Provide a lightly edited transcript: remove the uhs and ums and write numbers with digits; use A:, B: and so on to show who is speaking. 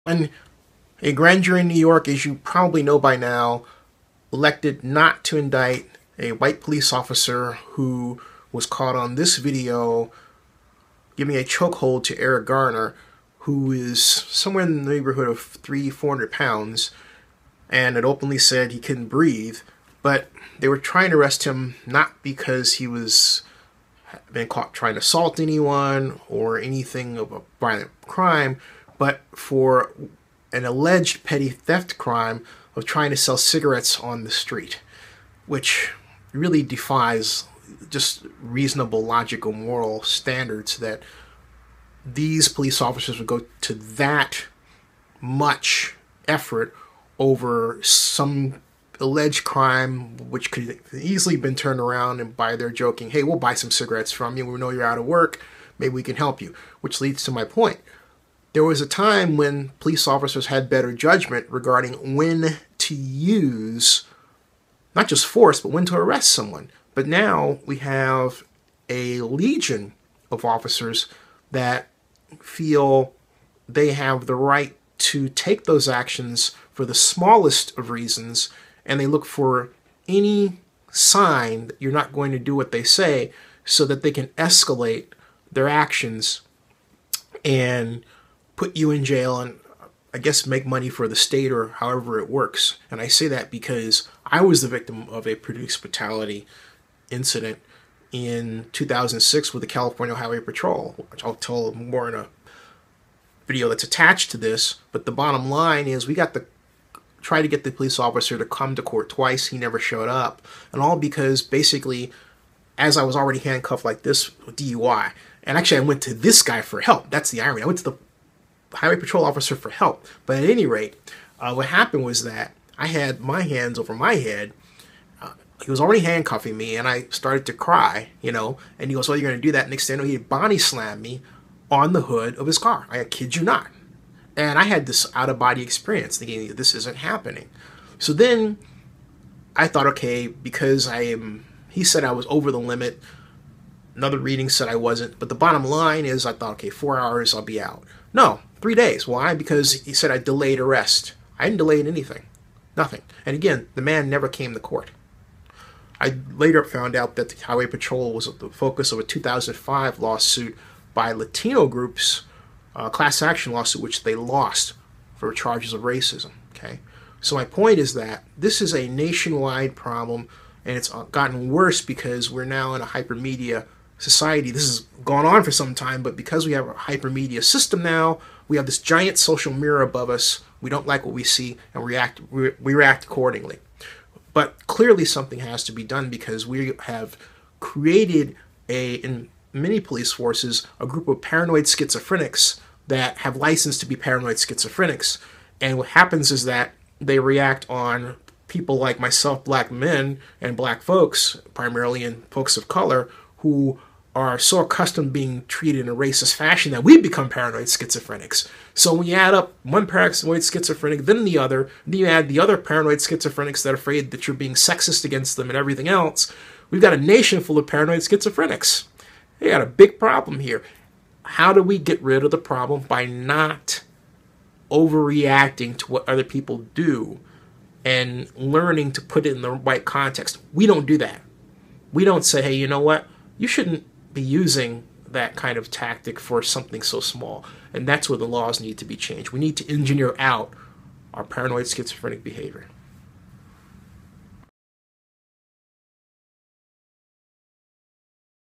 A: And a grand jury in New York, as you probably know by now, elected not to indict a white police officer who was caught on this video giving a chokehold to Eric Gardner, who is somewhere in the neighborhood of 300-400 pounds, and it openly said he couldn't breathe. But they were trying to arrest him not because he was been caught trying to assault anyone or anything of a violent crime, but for an alleged petty theft crime of trying to sell cigarettes on the street, which really defies just reasonable, logical, moral standards that these police officers would go to that much effort over some alleged crime which could easily been turned around and by their joking, hey, we'll buy some cigarettes from you, we know you're out of work, maybe we can help you. Which leads to my point. There was a time when police officers had better judgment regarding when to use not just force, but when to arrest someone. But now we have a legion of officers that feel they have the right to take those actions for the smallest of reasons, and they look for any sign that you're not going to do what they say so that they can escalate their actions and put you in jail and I guess make money for the state or however it works. And I say that because I was the victim of a police brutality incident in 2006 with the California Highway Patrol, which I'll tell more in a video that's attached to this. But the bottom line is we got to try to get the police officer to come to court twice. He never showed up. And all because basically, as I was already handcuffed like this with DUI, and actually I went to this guy for help. That's the irony. I went to the highway patrol officer for help. But at any rate, what happened was that I had my hands over my head. He was already handcuffing me, and I started to cry, you know. And he goes, "Oh, you're going to do that?" Next thing I know, he body slammed me on the hood of his car. I kid you not. And I had this out-of-body experience, thinking this isn't happening. So then I thought, okay, because he said I was over the limit. Another reading said I wasn't. But the bottom line is I thought, okay, 4 hours, I'll be out. No, 3 days. Why? Because he said I delayed arrest. I didn't delay anything. Nothing. And again, the man never came to court. I later found out that the Highway Patrol was the focus of a 2005 lawsuit by Latino groups, a class action lawsuit, which they lost for charges of racism. Okay, so my point is that this is a nationwide problem, and it's gotten worse because we're now in a hypermedia society. This has gone on for some time, but because we have a hypermedia system now, we have this giant social mirror above us. We don't like what we see, and we react accordingly. But clearly something has to be done because we have created in many police forces a group of paranoid schizophrenics that have license to be paranoid schizophrenics. And what happens is that they react on people like myself, black men and black folks, primarily and folks of color, who are so accustomed to being treated in a racist fashion that we become paranoid schizophrenics. So when you add up one paranoid schizophrenic, then the other, then you add the other paranoid schizophrenics that are afraid that you're being sexist against them and everything else, we've got a nation full of paranoid schizophrenics. We got a big problem here. How do we get rid of the problem? By not overreacting to what other people do and learning to put it in the right context. We don't do that. We don't say, hey, you know what? You shouldn't be using that kind of tactic for something so small. And that's where the laws need to be changed. We need to engineer out our paranoid schizophrenic behavior.